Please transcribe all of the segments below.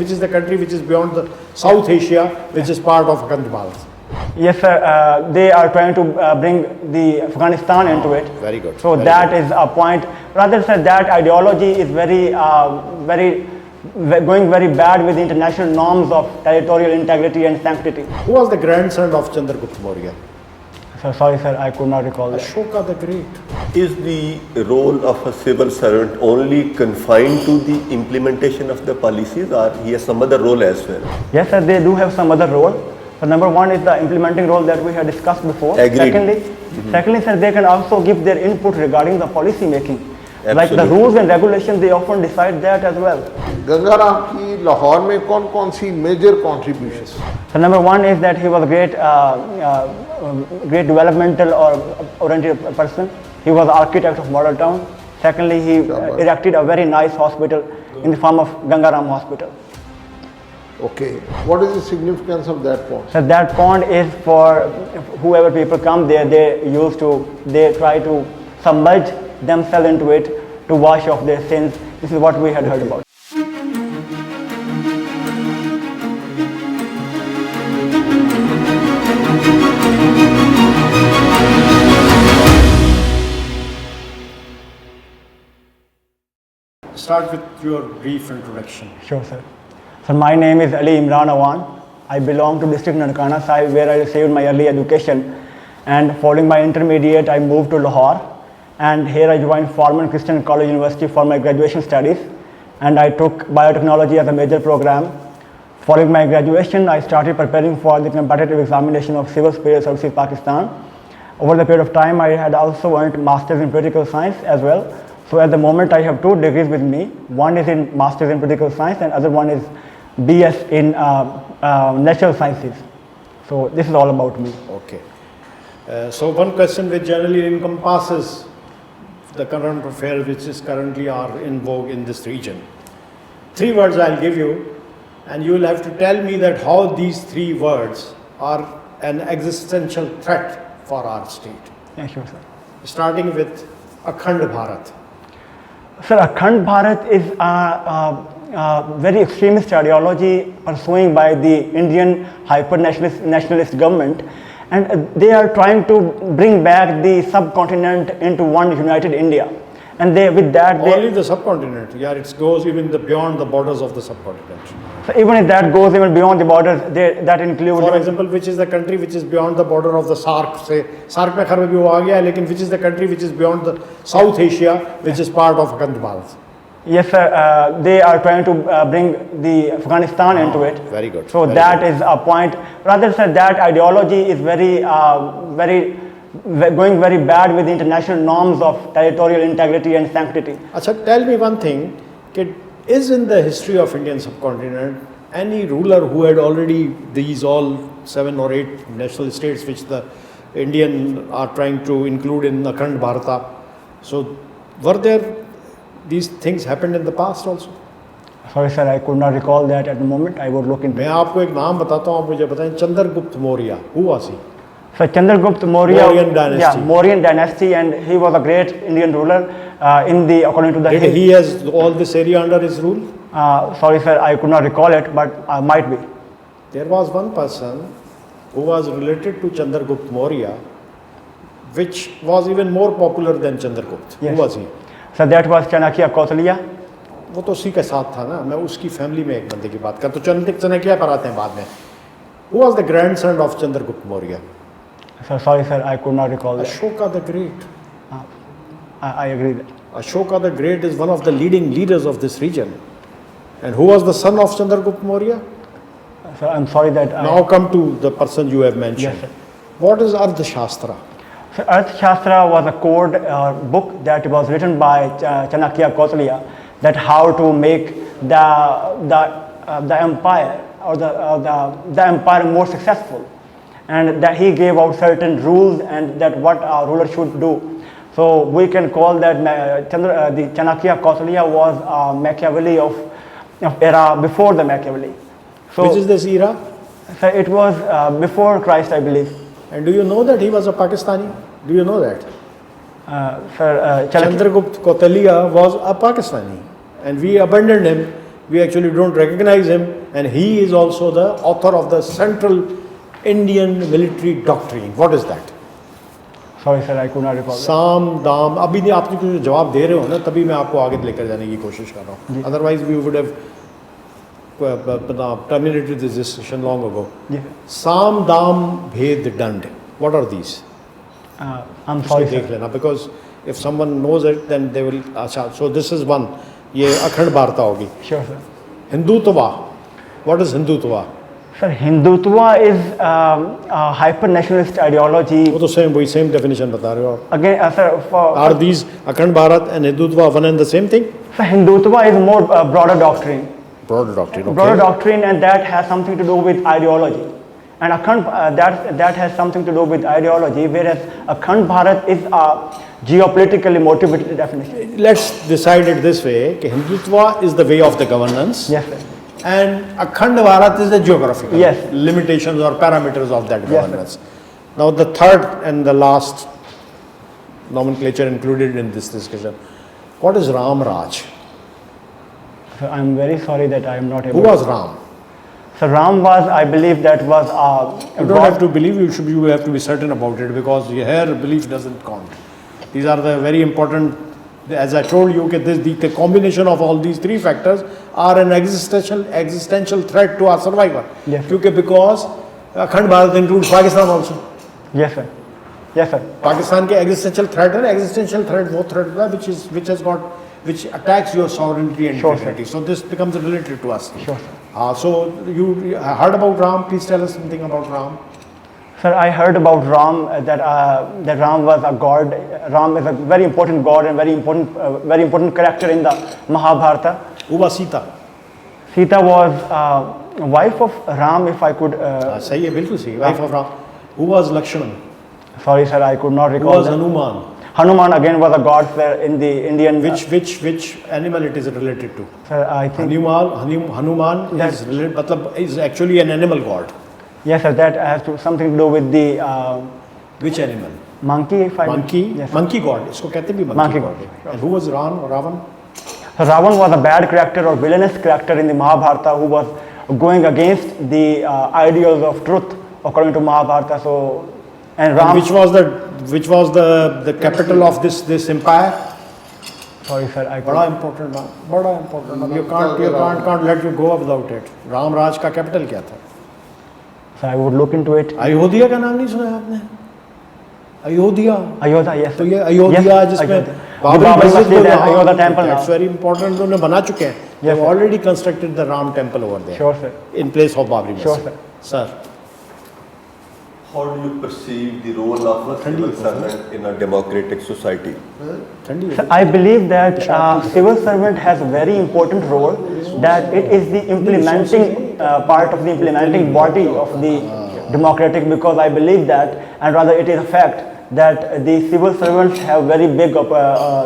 which is the country which is beyond the South Asia, which is part of Afghanistan. Yes, sir. They are trying to bring the Afghanistan into it. Very good. So very that good. is a point. Rather, sir, that ideology is going very bad with the international norms of territorial integrity and sanctity. Who was the grandson of Chandragupta Maurya? So sorry, sir, I could not recall that. Ashoka the Great. Is the role of a civil servant only confined to the implementation of the policies, or he has some other role as well? Yes, sir, they do have some other role. So number one is the implementing role that we had discussed before. Agreed. Secondly, sir, they can also give their input regarding the policy making. Like the Absolutely. rules and regulations, they often decide that as well. Gangaram की लाहौर में कौन कौन सी major contributions? So number one is that he was a great developmental or oriented person. He was the architect of model town. Secondly, he erected a very nice hospital in the form of Gangaram Hospital. Okay, what is the significance of that pond? So that pond is for whoever people come there, they try to submerge themselves into it to wash off their sins. This is what we had heard about. Start with your brief introduction. Sure, sir. So my name is IMRAN AWAN. I belong to district Nankana Sahib, where I received my early education. And following my intermediate, I moved to Lahore. And here I joined Foreman Christian College University for my graduation studies. And I took biotechnology as a major program. Following my graduation, I started preparing for the competitive examination of Civil Space Services Pakistan. Over the period of time, I had also earned Masters in Political Science as well. So at the moment, I have 2 degrees with me. One is in Masters in Political Science and other one is BS in Natural Sciences. So this is all about me. Okay. So one question which generally encompasses the current affair which is currently are in vogue in this region. 3 words I'll give you, and you will have to tell me that how these 3 words are an existential threat for our state. Yeah, sure, sir. Starting with Akhand Bharat. Sir, Akhand Bharat is a very extremist ideology pursuing by the Indian hyper-nationalist government, and they are trying to bring back the subcontinent into one united India. And with that, only the subcontinent. Yeah, it goes even beyond the borders of the subcontinent. So even if that goes even beyond the borders, that includes. For example, which is the country which is beyond the border of the SAARC? Say, SAARC में खैर भी वो आ गया, लेकिन which is the country which is beyond the South Asia, which is part of Afghanistan? Yes, sir. They are trying to bring the Afghanistan into it. Very good. So very that good. is a point. Rather, sir, that ideology is going very bad with the international norms of territorial integrity and sanctity. Achha, tell me one thing. Is in the history of Indian subcontinent any ruler who had already these all 7 or 8 national states which the Indian are trying to include in Akhand Bharata? So were there these things happened in the past also? Sorry, sir, I could not recall that at the moment. I would look into. मैं आपको एक नाम बताता हूँ, आप मुझे बताएं. Chandragupta Maurya. Who was he? So Chandragupta Maurya, Mauryan dynasty. Yeah, Mauryan dynasty, and he was a great Indian ruler according to the. Did he has all this area under his rule? Sorry, sir, I could not recall it, but might be. There was one person who was related to Chandragupta Maurya, which was even more popular than Chandragupta. Yes. Who was he? So that was Chanakya Kausalya. वो तो उसी के साथ था ना. मैं उसकी family में एक बंदे की बात करता हूँ. चाणक्य पर आते हैं बाद में. Who was the grandson of Chandragupta Maurya? So sorry, sir, I could not recall that. Ashoka the Great. I agree that. Ashoka the Great is one of the leading leaders of this region. And who was the son of Chandragupta Maurya? So I'm sorry that. Now come to the person you have mentioned. Yes, sir. What is Arthashastra? So Arthashastra was a code book that was written by Chanakya Kausalya, that how to make the empire or the empire more successful, and that he gave out certain rules and that what a ruler should do. So we can call that the Chanakya Kausalya was Machiavelli of era before the Machiavelli. So which is this era? So it was before Christ, I believe. And do you know that he was a Pakistani? Do you know that? Sir, Chandragupta Kausalya was a Pakistani, and we abandoned him We actually don't recognize him, and he is also the author of the Central Indian Military Doctrine. What is that? Sorry sir, I could not recall. साम दाम अभी नहीं आपने कुछ जवाब दे रहे हो ना तभी मैं आपको आगे लेकर जाने की कोशिश कर रहा हूँ. Otherwise we would have terminated this discussion long ago. Yeah. Sam dam bhed dand. What are these? I'm sorry इसको देख sir. लेना, because if someone knows it then they will. अच्छा, so this is one. ये अखंड वार्ता होगी. Sure sir. Hindutva. What is Hindutva? Sir, Hindutva is a hyper-nationalist ideology. वो तो वही same definition बता रहे हो आप. Again, sir, for Are these अखंड Bharat and Hindutva one and the same thing? sir, Hindutva is more broader doctrine. Broader doctrine. Okay. Broader doctrine, and that has something to do with ideology. And Akhand, that has something to do with ideology, whereas Akhand Bharat is a geopolitically motivated definition. Let's decide it this way: कि Hindutva is the way of the governance. Yes, sir. And Akhand Bharat is the geographical Yes. limitations or parameters of that Yes, governance. Now the third and the last nomenclature included in this discussion. What is Ram Raj? So I'm very sorry that I am not able. Who was Ram? So Ram was, I believe, that was You don't have to believe, you have to be certain about it, because here belief doesn't count. These are the very important, as I told you, the combination of all these three factors are an existential threat to our survival. Yes. Because Akhand Bharat includes Pakistan also. Yes, sir. Yes, sir. Pakistan के existential threat है, existential threat वो threat है which attacks your sovereignty and Sure, integrity. So this becomes related to us. Sure, sir. So you heard about Ram? Please tell us something about Ram. Sir, I heard about Ram, that Ram was a god. Ram is a very important god and very important character in the Mahabharata. Who was Sita? Sita was wife of Ram, if I could. सही है, बिल्कुल सही. Wife of Ram. Who was Lakshman? Sorry, sir, I could not Who recall. was that. Hanuman? Hanuman again was a god, sir, in the Indian. Which animal it is related to? Sir, I think. Hanuman is actually an animal god. Yes, sir, that has something to do with the Which animal? monkey, if I. Monkey. Yes, sir. Monkey god. इसको कहते भी Monkey god. god. And who was Ravan? So Ravan was a bad character or villainous character in the Mahabharata who was going against the ideals of truth according to Mahabharata. So, and Ram. And which was the capital of this empire? Sorry, sir, I could. बड़ा important नाम, बड़ा important नाम. You can't let you go without it. Ram राज का capital क्या था? So I would look into it. Ayodhya का नाम नहीं सुना आपने? अयोध्या. Ayodhya, yes. तो ये अयोध्या जिसमें Babri Masjid and Ayodhya temple That's now. very important. उन्होंने बना चुके हैं. Yes, They've sir. already constructed the Ram temple over there. Sure, sir. In place of Babri Masjid. Sure, sir. Sir. How do you perceive the role of a civil servant in a democratic society? ठंडी So I believe that civil servant has a very important role, that it is the implementing part of the implementing body of the democratic, because I believe that, and rather it is a fact, that the civil servants have very big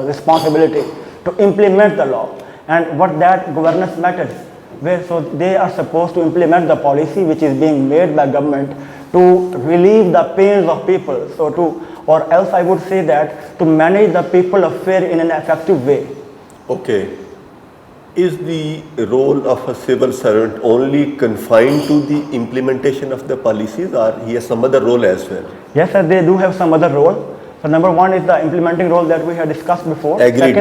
responsibility to implement the law, and what that governance matters, where so they are supposed to implement the policy which is being made by government to relieve the pains of people, so to, or else I would say that to manage the people affair in an effective way. Okay. Is the role of a civil servant only confined to the implementation of the policies, or he has some other role as well? Yes, sir, they do have some other role. So number one is the implementing role that we had discussed before. Agreed.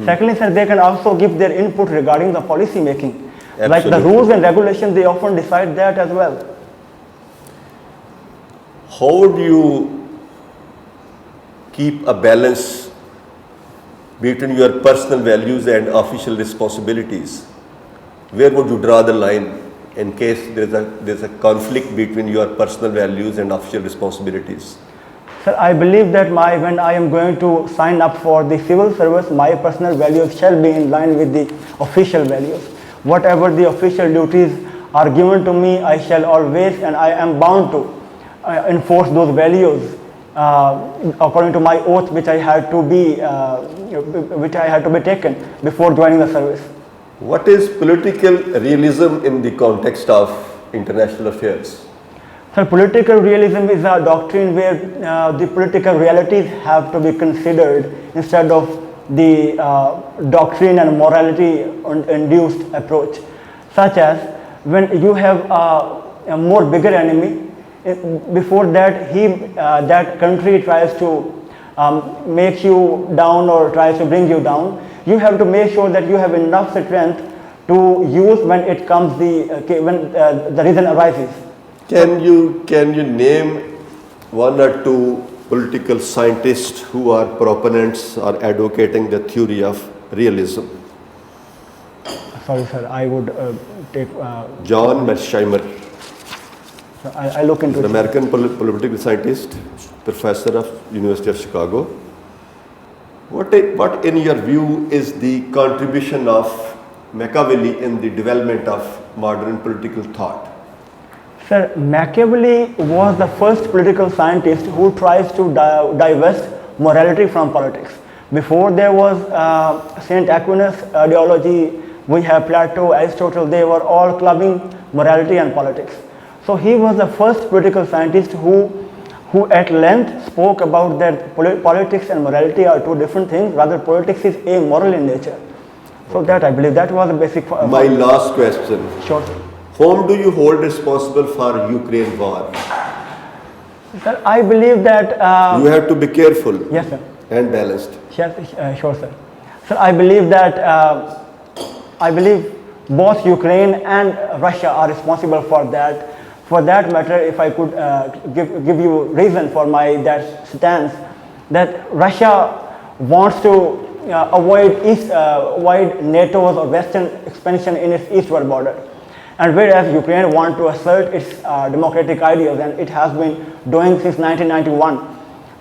Secondly, sir, they can also give their input regarding the policy making. Like the Absolutely. rules and regulations, they often decide that as well. How do you keep a balance between your personal values and official responsibilities? Where would you draw the line in case there's a conflict between your personal values and official responsibilities? Sir, I believe that when I am going to sign up for the civil service, my personal values shall be in line with the official values. Whatever the official duties are given to me, I shall always, and I am bound to enforce those values according to my oath, which I had to be taken before joining the service. What is political realism in the context of international affairs? Sir, political realism is a doctrine where the political realities have to be considered instead of the doctrine and morality induced approach, such as when you have a more bigger enemy, before that that country tries to make you down or tries to bring you down, you have to make sure that you have enough strength to use when it comes when the reason arises. Can you name one or two political scientists who are proponents or advocating the theory of realism? Sorry, sir, I would take. John Mearsheimer, I look into an it. American political scientist, professor of University of Chicago. What in your view is the contribution of Machiavelli in the development of modern political thought? Sir, Machiavelli was the first political scientist who tries to divest morality from politics. Before there was Saint Aquinas ideology, we have Plato, Aristotle, they were all clubbing morality and politics. So he was the first political scientist who at length spoke about that politics and morality are two different things, rather politics is amoral in nature. So that I believe that was the basic. My last question. Sure. Whom do you hold responsible for Ukraine war? Sir, I believe that. You have to be careful. Yes, sir. And balanced. Yes, sure, sir. Sir, I believe that. I believe both Ukraine and Russia are responsible for that. For that matter, if I could give you reason for that stance, that Russia wants to avoid NATO's or Western expansion in its eastward border, and whereas Ukraine wants to assert its democratic ideals, and it has been doing since 1991.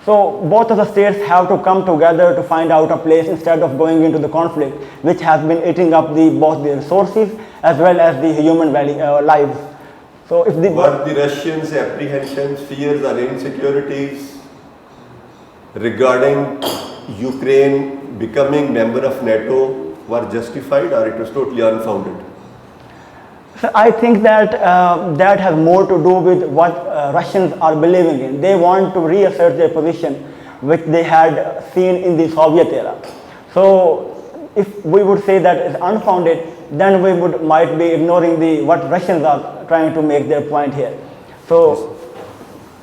So both of the states have to come together to find out a place instead of going into the conflict, which has been eating up both the resources as well as the human lives. So if were the Russians' apprehensions, fears or insecurities regarding Ukraine becoming member of NATO were justified, or it was totally unfounded? So I think that that has more to do with what Russians are believing in. They want to reassert their position, which they had seen in the Soviet era. So if we would say that it's unfounded, then we might be ignoring what Russians are trying to make their point here. So,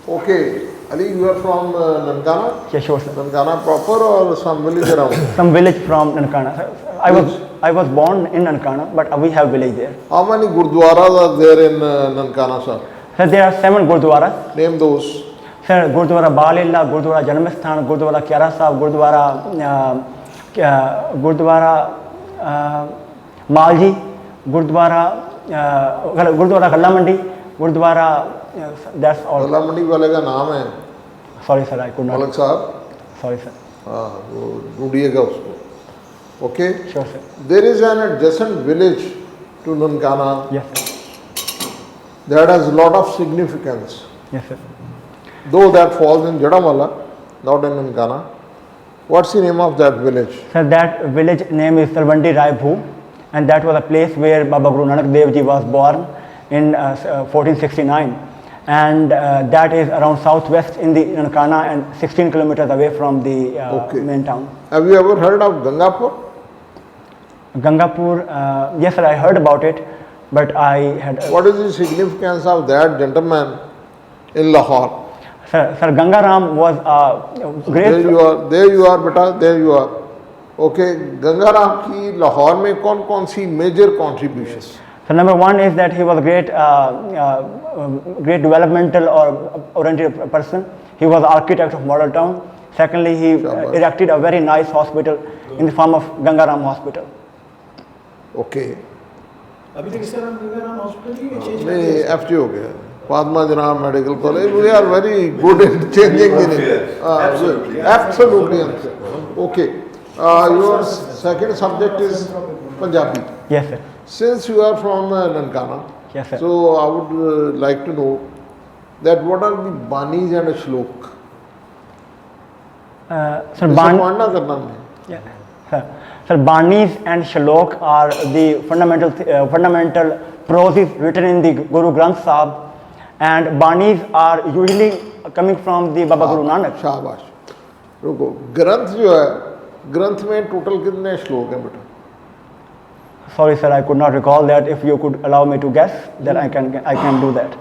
Okay, Ali, you are from Nankana? yeah, sure, sir. Nankana proper or some village around? Some village from Nankana. I was born in Nankana, but we have village there. How many gurdwaras are there in Nankana, sir? Sir, there are 7 gurdwaras. Name those. Sir, Gurdwara Balilla, Gurdwara Janmasthan, Gurdwara Kyara Sahib, Gurdwara Malji, Gurdwara Kalla Mandi, Gurdwara, that's all. कला मंडी वाले का नाम है Sorry, sir, I could not. Malak साहब. Sorry, sir. हाँ, वो ढूंढिएगा उसको. Okay. Sure, sir. There is an adjacent village to Nankana Yes, sir. that has a lot of significance. Yes, sir. Though that falls in Jadamala, not in Nankana. What's the name of that village? Sir, that village name is Talwandi Rai Bhu, and that was a place where Baba Guru Nanak Dev Ji was born in 1469, and that is around southwest in the Nankana and 16 kilometers away from the main town. Have you ever heard of Gangapur? Gangapur, yes, sir, I heard about it, but I had. What is the significance of that gentleman in Lahore? Sir, Gangaram was a great. There you are, beta, there you are. Okay, Gangaram की लाहौर में कौन-कौन सी major contributions? So number one is that he was a great developmental or oriented person. He was architect of model town. Secondly, he erected a very nice hospital in the form of Gangaram Hospital. Okay. अभी तक इसका नाम Gangaram hospital ही है, change नहीं, FT हो गया. Padma Janam Medical College. We are very good in changing the name. Absolutely. Absolutely unfair. Okay. Your second subject is Punjabi. Yes, sir. Since you are from Nankana, Yes, sir. so I would like to know that what are the banis and shlok? Sir, पढ़ना करना है. Yeah. Sir, Banis and Shalok are the fundamental proses written in the Guru Granth Sahib, and Banis are usually coming from the Baba Guru Nanak. शाबाश. रुको, ग्रंथ जो है ग्रंथ में टोटल कितने श्लोक हैं बेटा? Sorry, sir, I could not recall that. If you could allow me to guess, then I can do that.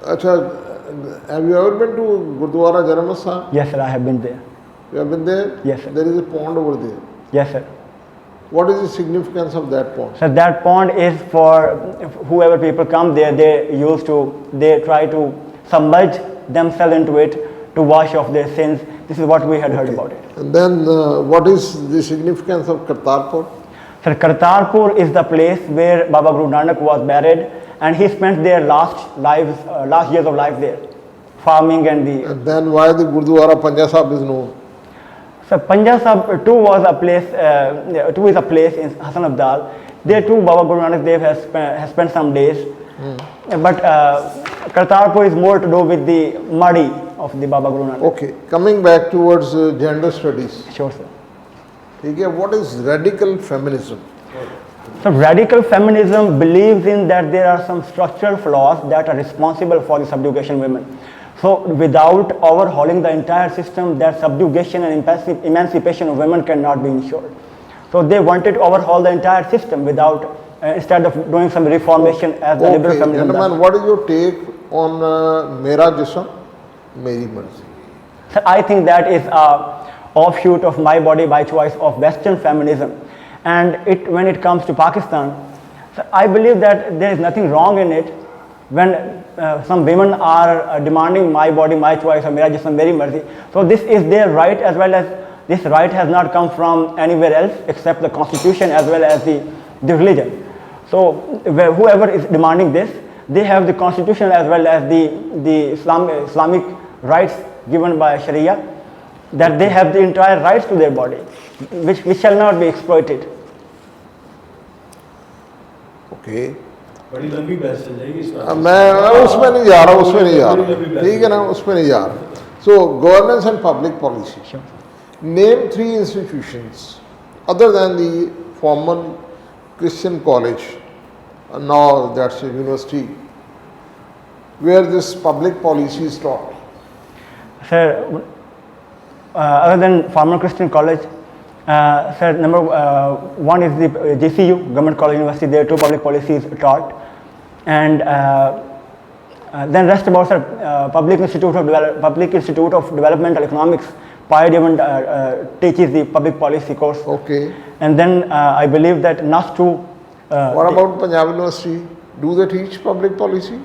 अच्छा, have you ever been to Gurdwara Jaramasthan? Yes, sir, I have been there. You have been there? Yes, sir. There is a pond over there. Yes, sir. What is the significance of that pond? So that pond is for whoever people come there, they try to submerge themselves into it to wash off their sins. This is what we had heard about it. And then what is the significance of Kartarpur? Sir, Kartarpur is the place where Baba Guru Nanak was buried, and he spent their last years of life there, farming and the. And then why the Gurdwara Panja Sahib is known? So Panja Sahib too was a place. Too is a place in Hassan Abdal. There too, Baba Guru Nanak Dev has spent some days. But Kartarpur is more to do with the muddy of the Baba Guru Nanak. Okay, coming back towards gender studies. Sure, sir. Okay, what is radical feminism? So radical feminism believes in that there are some structural flaws that are responsible for the subjugation of women. So without overhauling the entire system, that subjugation and emancipation of women cannot be ensured. So they wanted to overhaul the entire system without, instead of doing some reformation as the liberal feminism gentlemen, does. what is your take on Mera Jism, Meri Marzi? So I think that is a offshoot of my body, my choice of Western feminism. And when it comes to Pakistan, so I believe that there is nothing wrong in it when some women are demanding my body, my choice, or Mera Jism, Meri Marzi. So this is their right, as well as this right has not come from anywhere else except the constitution as well as the religion. So whoever is demanding this, they have the constitution as well as the Islamic rights given by Sharia, that they have the entire rights to their body, which shall not be exploited. Okay. बड़ी लंबी बहस चल जाएगी इस पर। मैं उसमें नहीं जा रहा, ठीक है ना, उसमें नहीं जा रहा. So governance and public policy. Sure. Name 3 institutions other than the formal Christian college, now that's a university, where this public policy is taught. Sir, other than formal Christian college, sir, number one is the GCU, Government College University. There are 2 public policies taught, and then rest about, sir, Public Institute of Developmental Economics. PIDE even teaches the public policy course. Okay. And then I believe that NUS too. What about Punjab University? Do they teach public policy?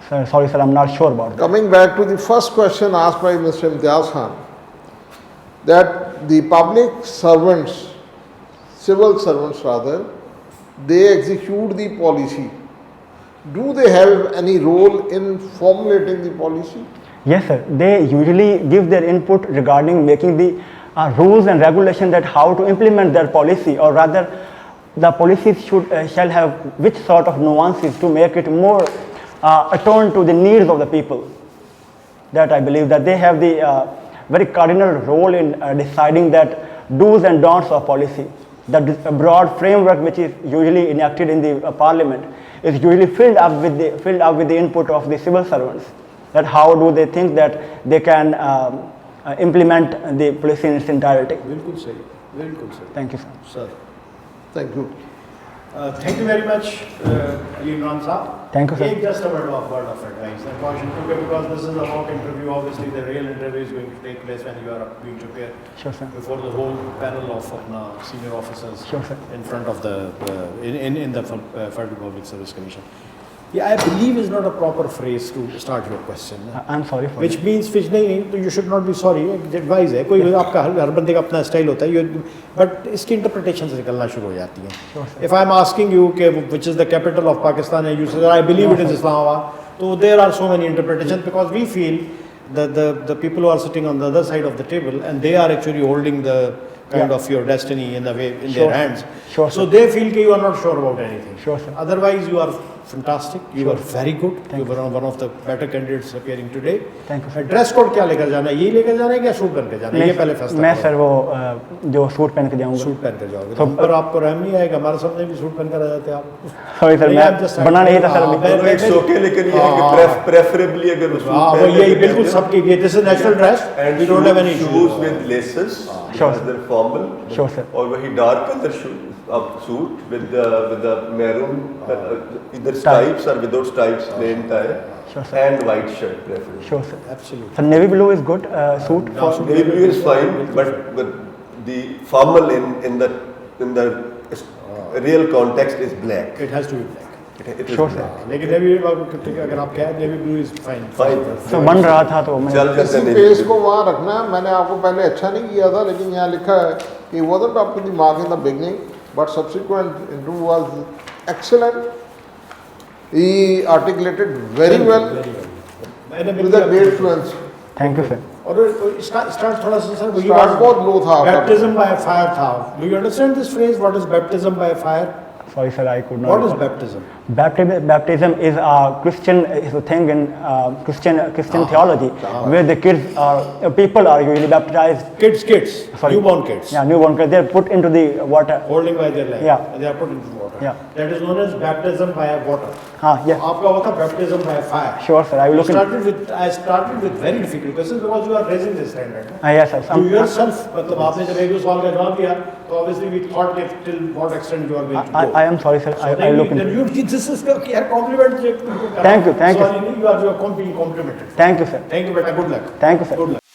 Sir, sorry, sir, I'm not sure about that. Coming back to the first question asked by Mr. Imtiaz Khan, that the public servants, civil servants rather, they execute the policy. Do they have any role in formulating the policy? Yes, sir. They usually give their input regarding making the rules and regulations that how to implement their policy, or rather, the policies shall have which sort of nuances to make it more attuned to the needs of the people. That I believe that they have the very cardinal role in deciding that do's and don'ts of policy. The broad framework which is usually enacted in the parliament is usually filled up with the input of the civil servants. That how do they think that they can implement the policy in its entirety. बिल्कुल सही, बिल्कुल सही. Thank you, sir. Sir. Thank you. Thank you very much, Ali Imran Saab. Thank you, sir. Just a word of advice and caution, because this is a mock interview. Obviously, the real interview is going to take place when you are being prepared Sure, sir. before the whole panel of senior officers Sure, sir. in front of the Federal Public Service Commission. Yeah, I believe is not a proper phrase to start your question. I'm sorry for Which that. means नहीं, तो you should not be sorry. Advice है, कोई आपका हर बंदे का अपना style होता है, but इसकी interpretation से निकलना शुरू हो जाती है. Sure, sir. If I'm asking you which is the capital of Pakistan, and you say I believe it is Islamabad, so there are so many interpretations, because we feel that the people who are sitting on the other side of the table, and they are actually holding the kind Yeah. of your destiny in a way in Sure. their hands. Sure, So sir. they feel that you are not sure about anything. Sure, sir. Otherwise, you are fantastic. You Sure. are very good. Thank you were one of the better candidates appearing today. Thank you, sir. Dress code क्या लेकर जाना है? ये लेकर जाना है क्या suit पहन के जाना है? ये पहले फैसला मैं करो। सर वो जो सूट पहन के जाऊंगा। सूट पहन कर जाओगे तो- तो हम पर आपको रहम नहीं आएगा। हमारे सामने भी सूट पहन कर आ जाते आप। सॉरी सर, नहीं, मैं I'm just- बना नहीं था सर हाँ, अभी। मैं- इट्स ओके, लेकिन ये है कि प्रेफरेबली अगर वो हाँ वो यही बिल्कुल सबकी ये this is natural dress and we don't have any shoes with laces, Sure, sir. Formal, Sure, sir. और वही dark colour suit with the maroon इधर स्ट्राइप्स और without stripes plain tie Sure, sir. And white shirt preferably. Sure sir. Absolutely sir navy blue is good suit for Navy blue is fine, but the formal in the real context is black. It has to be black It is Sure, black. sir. लेकिन navy ठीक है अगर आप कहें navy blue is fine Fine. Sir बन रहा था तो मैं चल इसी जाते पेज को वहाँ रखना है। मैंने आपको पहले अच्छा नहीं किया था, लेकिन यहाँ लिखा है कि wasn't up to the mark in the beginning, but subsequent interview was excellent. He articulated very well मैंने with a great fluency. Thank you sir. और स्टार्ट थोड़ा सा सर Start बहुत low था आपका। बैप्टिज्म बाय फायर था. Do you understand this phrase what is baptism by fire? Sorry sir, I could not. What is baptism? Baptism is a Christian is a thing in Christian theology where the kids are people are usually baptized. Kids, Sorry. newborn kids, Yeah, newborn kids. They are put into the water. holding by their leg. Yeah. They are put into water. Yeah. That is known as baptism by water. Yeah. आपका होता baptism by fire. Sure sir, I will look into. I started with very difficult questions because you are raising this standard. Yes sir. To yourself, मतलब आपने जब एक दो सवाल का जवाब दिया, तो obviously we thought that till what extent you are going to go. I am sorry sir. I look into. This is a compliment. Thank you, thank you. Sorry, you are being complimented. Thank you sir. Thank you, beta. Good luck. Thank you sir. Good luck.